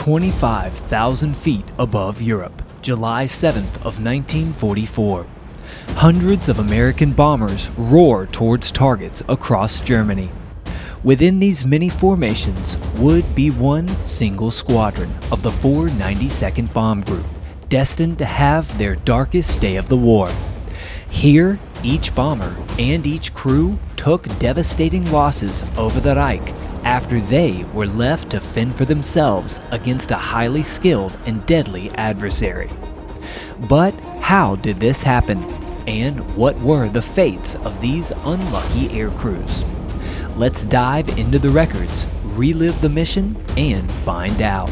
25,000 feet above Europe, July 7th of 1944. Hundreds of American bombers roar towards targets across Germany. Within these many formations would be one single squadron of the 492nd Bomb Group, destined to have their darkest day of the war. Here, each bomber and each crew took devastating losses over the Reich after they were left to fend for themselves against a highly skilled and deadly adversary. But how did this happen? And what were the fates of these unlucky air crews? Let's dive into the records, relive the mission, and find out.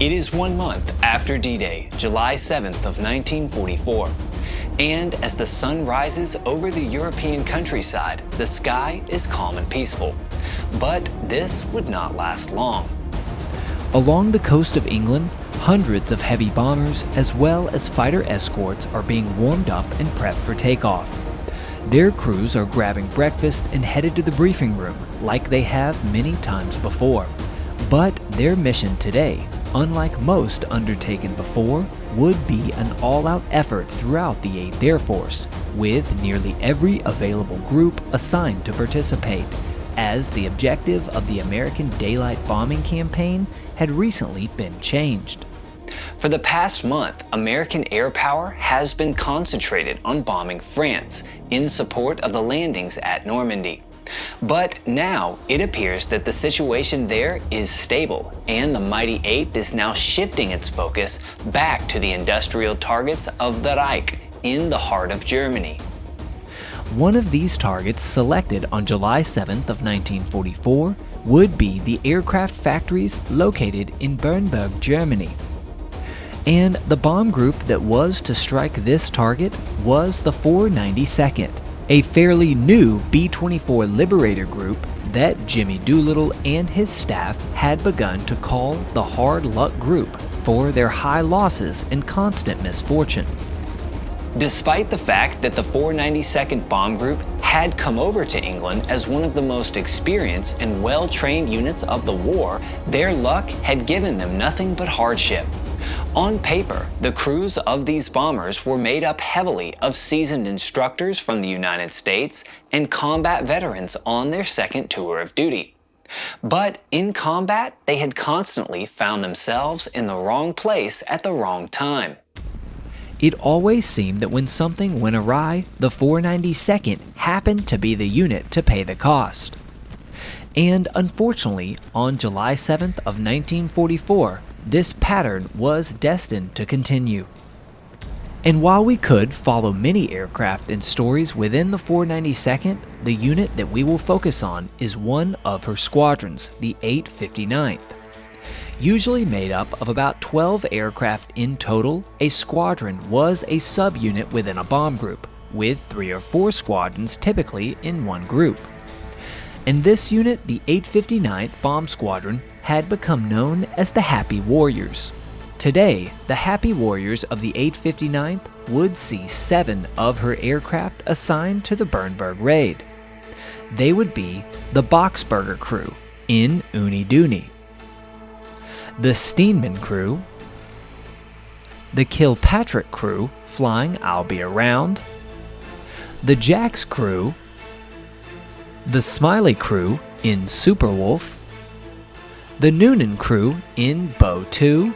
It is 1 month after D-Day, July 7th of 1944. And as the sun rises over the European countryside, the sky is calm and peaceful. But this would not last long. Along the coast of England, hundreds of heavy bombers as well as fighter escorts are being warmed up and prepped for takeoff. Their crews are grabbing breakfast and headed to the briefing room like they have many times before. But their mission today, unlike most undertaken before, would be an all-out effort throughout the 8th Air Force, with nearly every available group assigned to participate, as the objective of the American daylight bombing campaign had recently been changed. For the past month, American air power has been concentrated on bombing France in support of the landings at Normandy. But now it appears that the situation there is stable, and the mighty 8th is now shifting its focus back to the industrial targets of the Reich in the heart of Germany. One of these targets selected on July 7th of 1944 would be the aircraft factories located in Bernburg, Germany. And the bomb group that was to strike this target was the 492nd. A fairly new B-24 Liberator group that Jimmy Doolittle and his staff had begun to call the Hard Luck Group for their high losses and constant misfortune. Despite the fact that the 492nd Bomb Group had come over to England as one of the most experienced and well-trained units of the war, their luck had given them nothing but hardship. On paper, the crews of these bombers were made up heavily of seasoned instructors from the United States and combat veterans on their second tour of duty. But in combat, they had constantly found themselves in the wrong place at the wrong time. It always seemed that when something went awry, the 492nd happened to be the unit to pay the cost. And unfortunately, on July 7th of 1944, this pattern was destined to continue. And while we could follow many aircraft and stories within the 492nd, the unit that we will focus on is one of her squadrons, the 859th. Usually made up of about 12 aircraft in total, a squadron was a subunit within a bomb group, with 3 or 4 squadrons typically in one group. And this unit, the 859th Bomb Squadron, had become known as the Happy Warriors. Today, the Happy Warriors of the 859th would see 7 of her aircraft assigned to the Bernburg raid. They would be the Boxberger crew in Uni Duni, the Steenman crew, the Kilpatrick crew flying I'll Be Around, the Jax crew, the Smiley crew in Superwolf, the Noonan crew in Bow 2,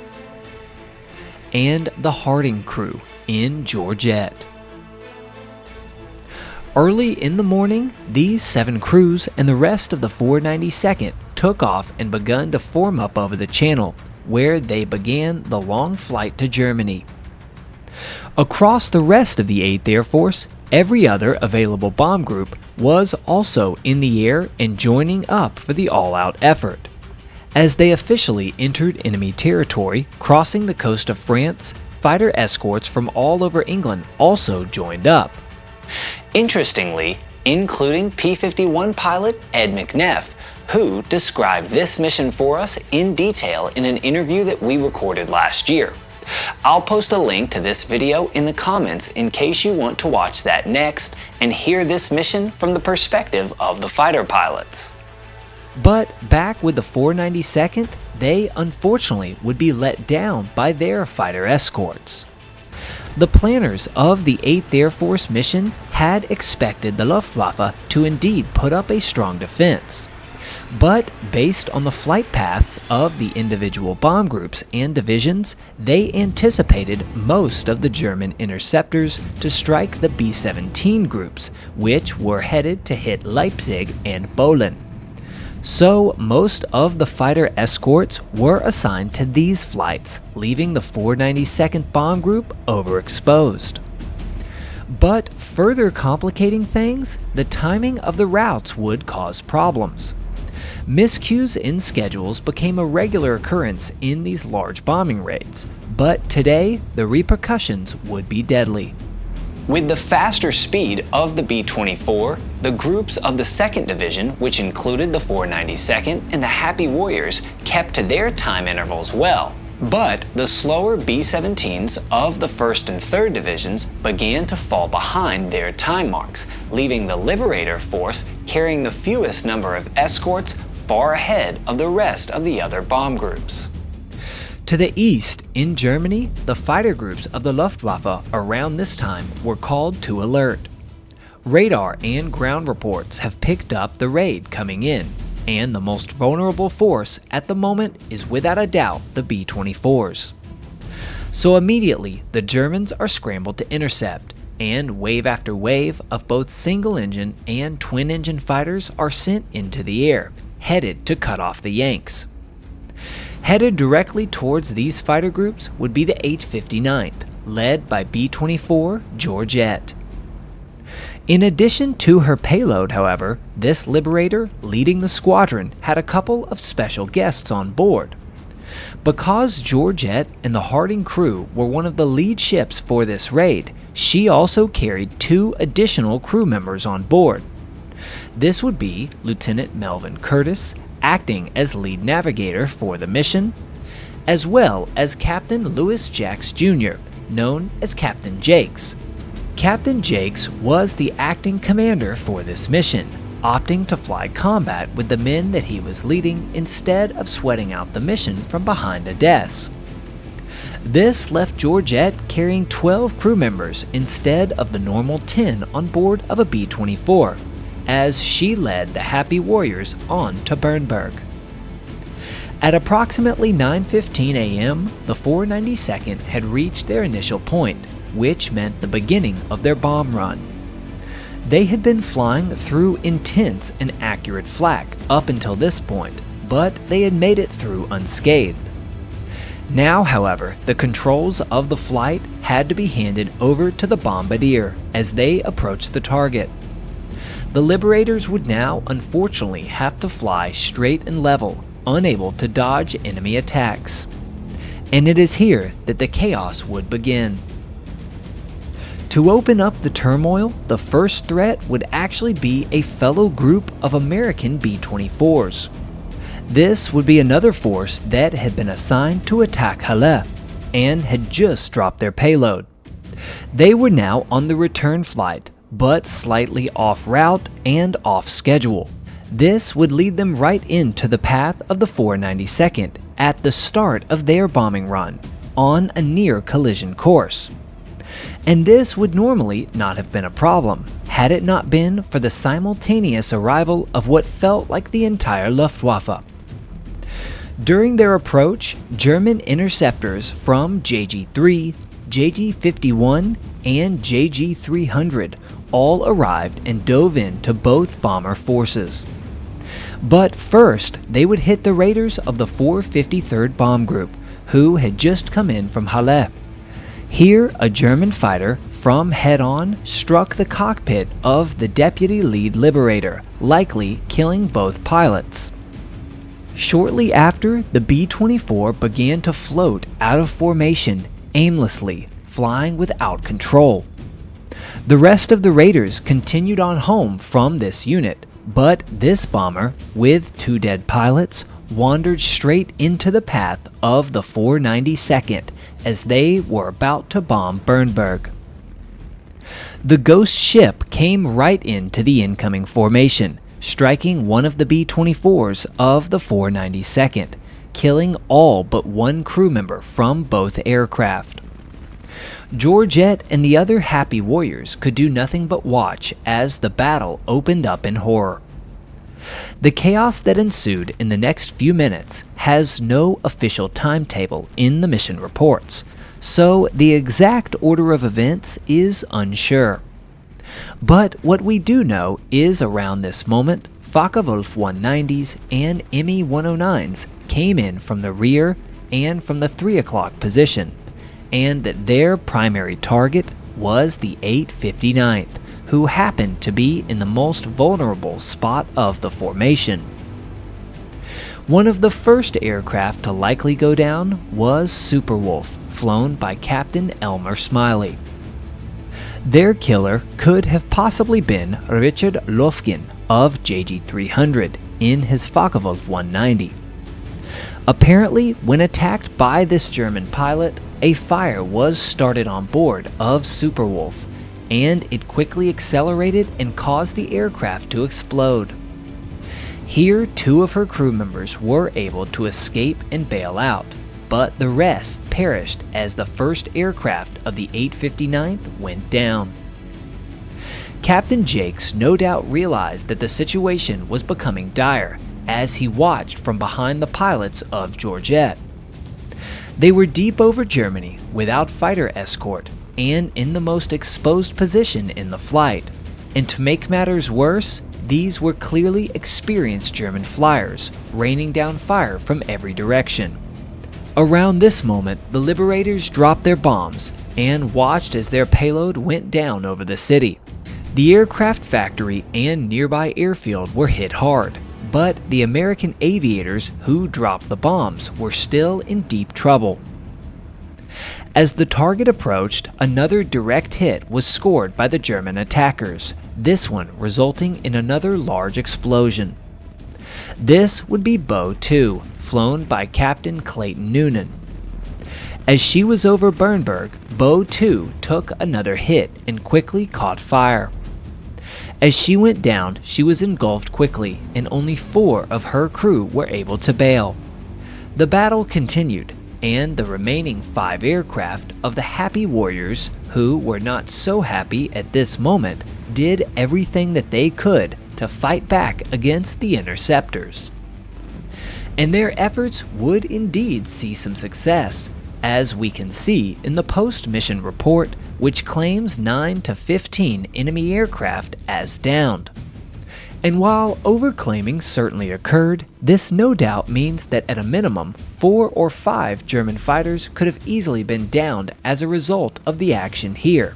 and the Harding crew in Georgette. Early in the morning, these 7 crews and the rest of the 492nd took off and begun to form up over the channel, where they began the long flight to Germany. Across the rest of the 8th Air Force, every other available bomb group was also in the air and joining up for the all-out effort. As they officially entered enemy territory, crossing the coast of France, fighter escorts from all over England also joined up. Interestingly, including P-51 pilot Ed McNeff, who described this mission for us in detail in an interview that we recorded last year. I'll post a link to this video in the comments in case you want to watch that next and hear this mission from the perspective of the fighter pilots. But back with the 492nd, they unfortunately would be let down by their fighter escorts. The planners of the 8th Air Force mission had expected the Luftwaffe to indeed put up a strong defense. But based on the flight paths of the individual bomb groups and divisions, they anticipated most of the German interceptors to strike the B-17 groups, which were headed to hit Leipzig and Bohlen. So most of the fighter escorts were assigned to these flights, leaving the 492nd Bomb Group overexposed. But further complicating things, the timing of the routes would cause problems. Miscues in schedules became a regular occurrence in these large bombing raids, but today the repercussions would be deadly. With the faster speed of the B-24, the groups of the 2nd Division, which included the 492nd and the Happy Warriors, kept to their time intervals well. But the slower B-17s of the 1st and 3rd Divisions began to fall behind their time marks, leaving the Liberator Force carrying the fewest number of escorts far ahead of the rest of the other bomb groups. To the east, in Germany, the fighter groups of the Luftwaffe around this time were called to alert. Radar and ground reports have picked up the raid coming in, and the most vulnerable force at the moment is without a doubt the B-24s. So immediately, the Germans are scrambled to intercept, and wave after wave of both single-engine and twin-engine fighters are sent into the air, headed to cut off the Yanks. Headed directly towards these fighter groups would be the 859th, led by B-24 Georgette. In addition to her payload, however, this Liberator leading the squadron had a couple of special guests on board. Because Georgette and the Harding crew were one of the lead ships for this raid, she also carried 2 additional crew members on board. This would be Lieutenant Melvin Curtis, acting as lead navigator for the mission, as well as Captain Louis Jacks Jr., known as Captain Jakes. Captain Jakes was the acting commander for this mission, opting to fly combat with the men that he was leading instead of sweating out the mission from behind a desk. This left Georgette carrying 12 crew members instead of the normal 10 on board of a B-24, as she led the Happy Warriors on to Bernburg. At approximately 9:15 a.m., the 492nd had reached their initial point, which meant the beginning of their bomb run. They had been flying through intense and accurate flak up until this point, but they had made it through unscathed. Now, however, the controls of the flight had to be handed over to the bombardier as they approached the target. The Liberators would now unfortunately have to fly straight and level, unable to dodge enemy attacks. And it is here that the chaos would begin. To open up the turmoil, the first threat would actually be a fellow group of American B-24s. This would be another force that had been assigned to attack Halle and had just dropped their payload. They were now on the return flight, but slightly off route and off schedule. This would lead them right into the path of the 492nd at the start of their bombing run, on a near collision course. And this would normally not have been a problem, had it not been for the simultaneous arrival of what felt like the entire Luftwaffe. During their approach, German interceptors from JG-3, JG-51, and JG-300 all arrived and dove into both bomber forces. But first, they would hit the raiders of the 453rd Bomb Group, who had just come in from Halle. Here, a German fighter from head-on struck the cockpit of the deputy lead Liberator, likely killing both pilots. Shortly after, the B-24 began to float out of formation, aimlessly, flying without control. The rest of the raiders continued on home from this unit, but this bomber, with 2 dead pilots, wandered straight into the path of the 492nd as they were about to bomb Bernburg. The ghost ship came right into the incoming formation, striking one of the B-24s of the 492nd, killing all but one crew member from both aircraft. Georgette and the other Happy Warriors could do nothing but watch as the battle opened up in horror. The chaos that ensued in the next few minutes has no official timetable in the mission reports, so the exact order of events is unsure. But what we do know is around this moment, Focke-Wulf 190s and Me 109s came in from the rear and from the 3 o'clock position, and that their primary target was the 859th, who happened to be in the most vulnerable spot of the formation. One of the first aircraft to likely go down was Superwolf, flown by Captain Elmer Smiley. Their killer could have possibly been Richard Lofgren of JG300 in his Focke-Wulf 190. Apparently, when attacked by this German pilot, a fire was started on board of Superwolf, and it quickly accelerated and caused the aircraft to explode. Here, 2 of her crew members were able to escape and bail out, but the rest perished as the first aircraft of the 859th went down. Captain Jakes no doubt realized that the situation was becoming dire as he watched from behind the pilots of Georgette. They were deep over Germany without fighter escort and in the most exposed position in the flight, and to make matters worse, these were clearly experienced German flyers, raining down fire from every direction. Around this moment, the liberators dropped their bombs and watched as their payload went down over the city. The aircraft factory and nearby airfield were hit hard, but the American aviators who dropped the bombs were still in deep trouble. As the target approached, another direct hit was scored by the German attackers, this one resulting in another large explosion. This would be Bow 2, flown by Captain Clayton Noonan. As she was over Bernburg, Bow 2 took another hit and quickly caught fire. As she went down, she was engulfed quickly, and only 4 of her crew were able to bail. The battle continued, and the remaining 5 aircraft of the Happy Warriors, who were not so happy at this moment, did everything that they could to fight back against the interceptors. And their efforts would indeed see some success, as we can see in the post-mission report, which claims 9 to 15 enemy aircraft as downed. And while overclaiming certainly occurred, this no doubt means that at a minimum, 4 or 5 German fighters could have easily been downed as a result of the action here.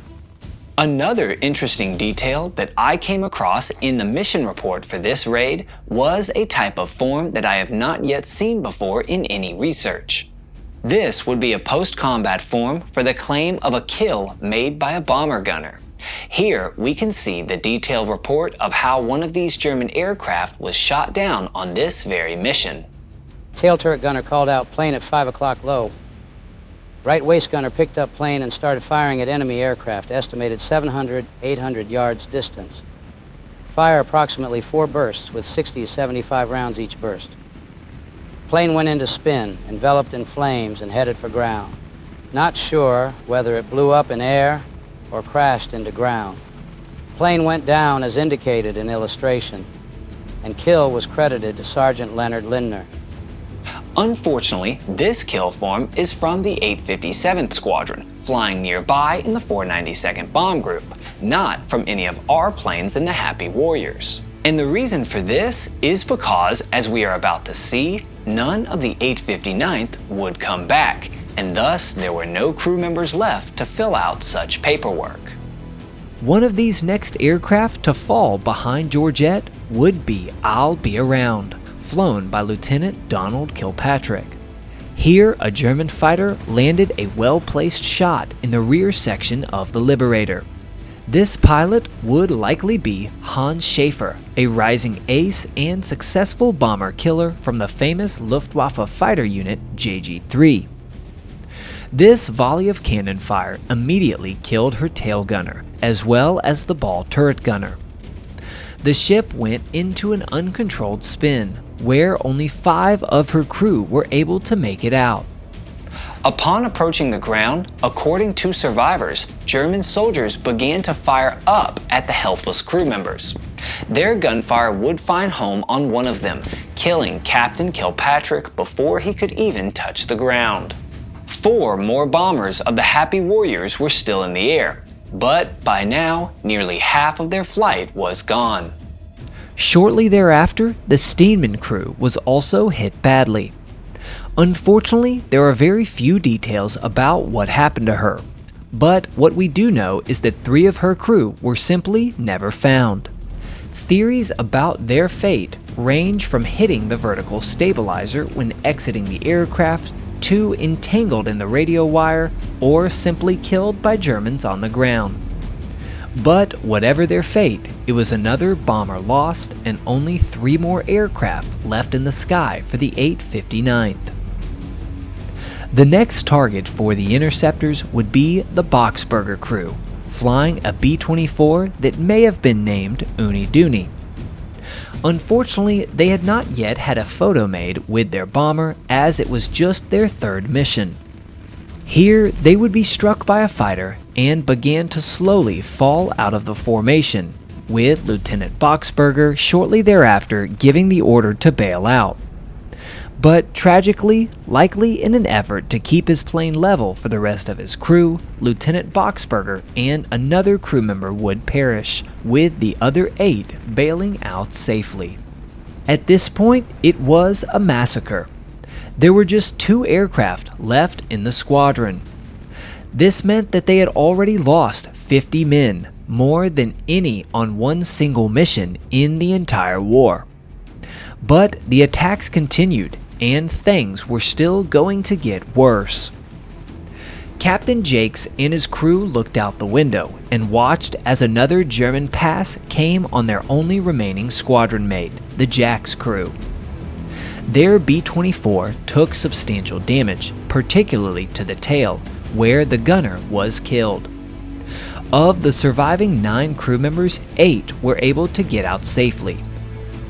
Another interesting detail that I came across in the mission report for this raid was a type of form that I have not yet seen before in any research. This would be a post-combat form for the claim of a kill made by a bomber gunner. Here we can see the detailed report of how one of these German aircraft was shot down on this very mission. Tail turret gunner called out plane at 5 o'clock low. Right waist gunner picked up plane and started firing at enemy aircraft, estimated 700, 800 yards distance. Fire approximately 4 bursts with 60 to 75 rounds each burst. Plane went into spin, enveloped in flames, and headed for ground. Not sure whether it blew up in air or crashed into ground. Plane went down as indicated in illustration, and kill was credited to Sergeant Leonard Lindner. Unfortunately, this kill form is from the 857th Squadron, flying nearby in the 492nd Bomb Group, not from any of our planes in the Happy Warriors. And the reason for this is because, as we are about to see, none of the 859th would come back, and thus there were no crew members left to fill out such paperwork. One of these next aircraft to fall behind Georgette would be I'll Be Around, flown by Lieutenant Donald Kilpatrick. Here, a German fighter landed a well-placed shot in the rear section of the Liberator. This pilot would likely be Hans Schaefer, a rising ace and successful bomber killer from the famous Luftwaffe fighter unit JG3. This volley of cannon fire immediately killed her tail gunner, as well as the ball turret gunner. The ship went into an uncontrolled spin, where only 5 of her crew were able to make it out. Upon approaching the ground, according to survivors, German soldiers began to fire up at the helpless crew members. Their gunfire would find home on one of them, killing Captain Kilpatrick before he could even touch the ground. 4 more bombers of the Happy Warriors were still in the air, but by now, nearly half of their flight was gone. Shortly thereafter, the Steenman crew was also hit badly. Unfortunately, there are very few details about what happened to her, but what we do know is that 3 of her crew were simply never found. Theories about their fate range from hitting the vertical stabilizer when exiting the aircraft to entangled in the radio wire or simply killed by Germans on the ground. But whatever their fate, it was another bomber lost and only 3 more aircraft left in the sky for the 859th. The next target for the interceptors would be the Boxberger crew, flying a B-24 that may have been named Uni Dooney. Unfortunately, they had not yet had a photo made with their bomber, as it was just their 3rd mission. Here, they would be struck by a fighter and began to slowly fall out of the formation, with Lieutenant Boxberger shortly thereafter giving the order to bail out. But tragically, likely in an effort to keep his plane level for the rest of his crew, Lieutenant Boxberger and another crew member would perish, with the other 8 bailing out safely. At this point, it was a massacre. There were just 2 aircraft left in the squadron. This meant that they had already lost 50 men, more than any on one single mission in the entire war. But the attacks continued, and things were still going to get worse. Captain Jakes and his crew looked out the window and watched as another German pass came on their only remaining squadron mate, the Jax crew. Their B-24 took substantial damage, particularly to the tail, where the gunner was killed. Of the surviving 9 crew members, 8 were able to get out safely.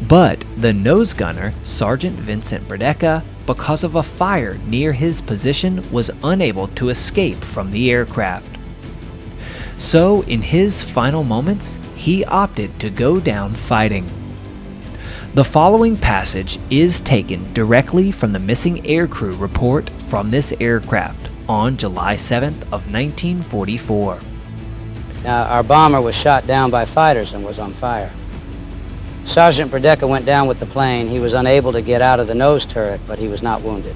But the nose gunner, Sergeant Vincent Bredecka, because of a fire near his position, was unable to escape from the aircraft. So, in his final moments, he opted to go down fighting. The following passage is taken directly from the missing aircrew report from this aircraft on July 7th of 1944. Now, our bomber was shot down by fighters and was on fire. Sergeant Bredecka went down with the plane. He was unable to get out of the nose turret, but he was not wounded.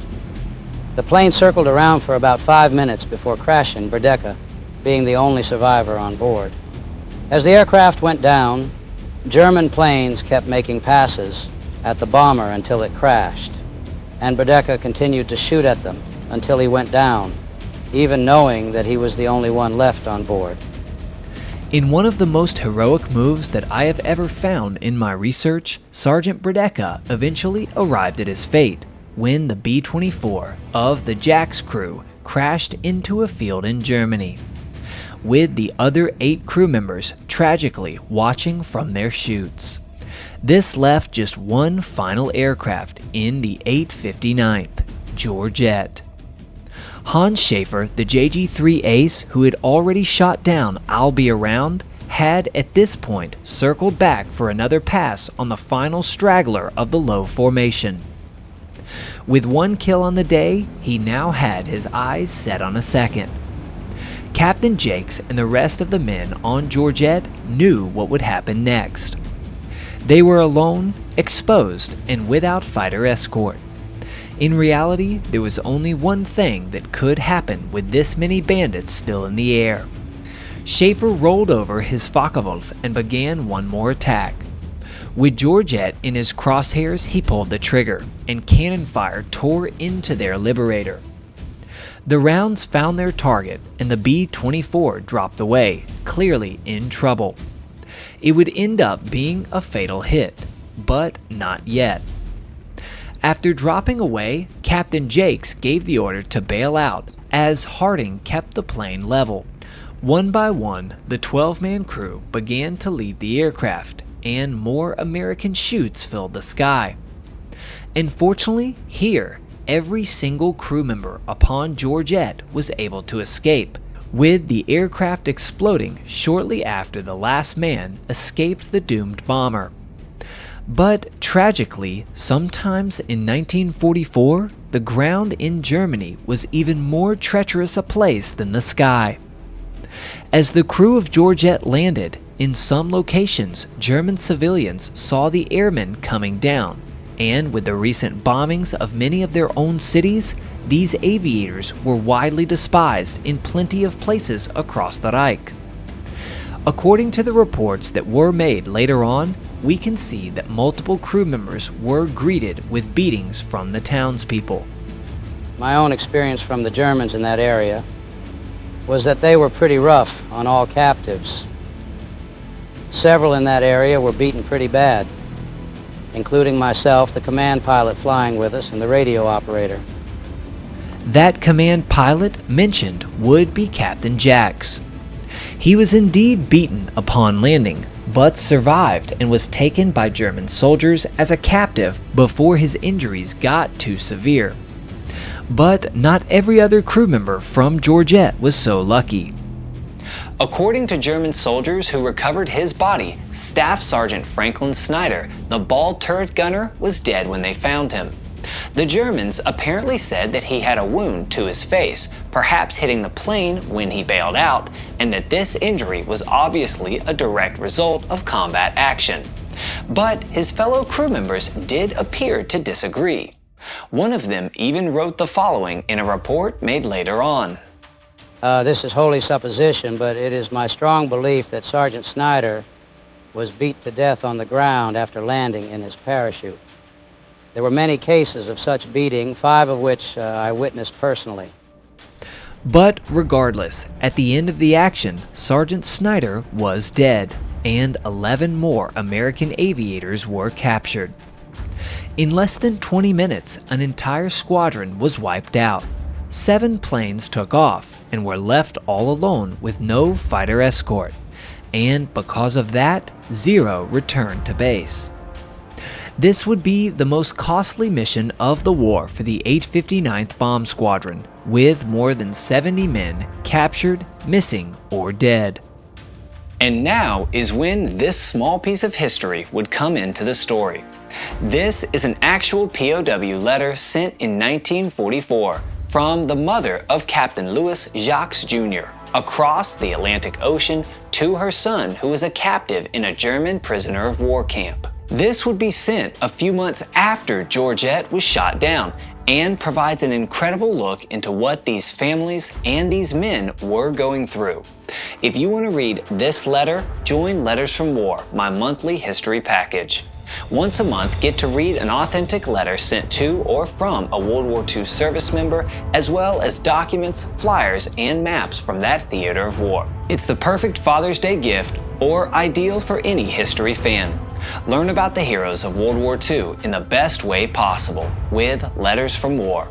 The plane circled around for about 5 minutes before crashing, Bredecka being the only survivor on board. As the aircraft went down, German planes kept making passes at the bomber until it crashed, and Bredecka continued to shoot at them until he went down, even knowing that he was the only one left on board. In one of the most heroic moves that I have ever found in my research, Sergeant Bredecka eventually arrived at his fate when the B-24 of the Jax crew crashed into a field in Germany, with the other 8 crew members tragically watching from their chutes. This left just one final aircraft in the 859th, Georgette. Hans Schaefer, the JG-3 ace who had already shot down I'll Be Around, had at this point circled back for another pass on the final straggler of the low formation. With 1 kill on the day, he now had his eyes set on a second. Captain Jakes and the rest of the men on Georgette knew what would happen next. They were alone, exposed, and without fighter escort. In reality, there was only one thing that could happen with this many bandits still in the air. Schaefer rolled over his Focke-Wulf and began one more attack. With Georgette in his crosshairs, he pulled the trigger, and cannon fire tore into their Liberator. The rounds found their target, and the B-24 dropped away, clearly in trouble. It would end up being a fatal hit, but not yet. After dropping away, Captain Jakes gave the order to bail out as Harding kept the plane level. One by one, the 12-man crew began to leave the aircraft, and more American chutes filled the sky. Unfortunately, here, every single crew member upon Georgette was able to escape, with the aircraft exploding shortly after the last man escaped the doomed bomber. But tragically, sometimes in 1944, the ground in Germany was even more treacherous a place than the sky. As the crew of Georgette landed, in some locations, German civilians saw the airmen coming down, and with the recent bombings of many of their own cities, these aviators were widely despised in plenty of places across the Reich. According to the reports that were made later on, we can see that multiple crew members were greeted with beatings from the townspeople. My own experience from the Germans in that area was that they were pretty rough on all captives. Several in that area were beaten pretty bad, including myself, the command pilot flying with us, and the radio operator. That command pilot mentioned would be Captain Jacks. He was indeed beaten upon landing, but survived and was taken by German soldiers as a captive before his injuries got too severe. But not every other crew member from Georgette was so lucky. According to German soldiers who recovered his body, Staff Sergeant Franklin Snyder, the ball turret gunner, was dead when they found him. The Germans apparently said that he had a wound to his face, perhaps hitting the plane when he bailed out, and that this injury was obviously a direct result of combat action. But his fellow crew members did appear to disagree. One of them even wrote the following in a report made later on. This is wholly supposition, but it is my strong belief that Sergeant Snyder was beat to death on the ground after landing in his parachute. There were many cases of such beating, 5 of which I witnessed personally. But regardless, at the end of the action, Sergeant Snyder was dead, and 11 more American aviators were captured. In less than 20 minutes, an entire squadron was wiped out. 7 planes took off and were left all alone with no fighter escort, and because of that, 0 returned to base. This would be the most costly mission of the war for the 859th Bomb Squadron, with more than 70 men captured, missing, or dead. And now is when this small piece of history would come into the story. This is an actual POW letter sent in 1944 from the mother of Captain Louis Jacques Jr. across the Atlantic Ocean to her son, who was a captive in a German prisoner of war camp. This would be sent a few months after Georgette was shot down and provides an incredible look into what these families and these men were going through. If you want to read this letter, join Letters from War, my monthly history package. Once a month, get to read an authentic letter sent to or from a World War II service member, as well as documents, flyers, and maps from that theater of war. It's the perfect Father's Day gift, or ideal for any history fan. Learn about the heroes of World War II in the best way possible with Letters from War.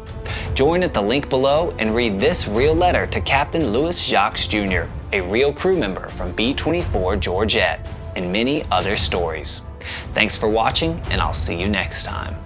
Join at the link below and read this real letter to Captain Louis Jacques Jr., a real crew member from B-24 Georgette, and many other stories. Thanks for watching, and I'll see you next time.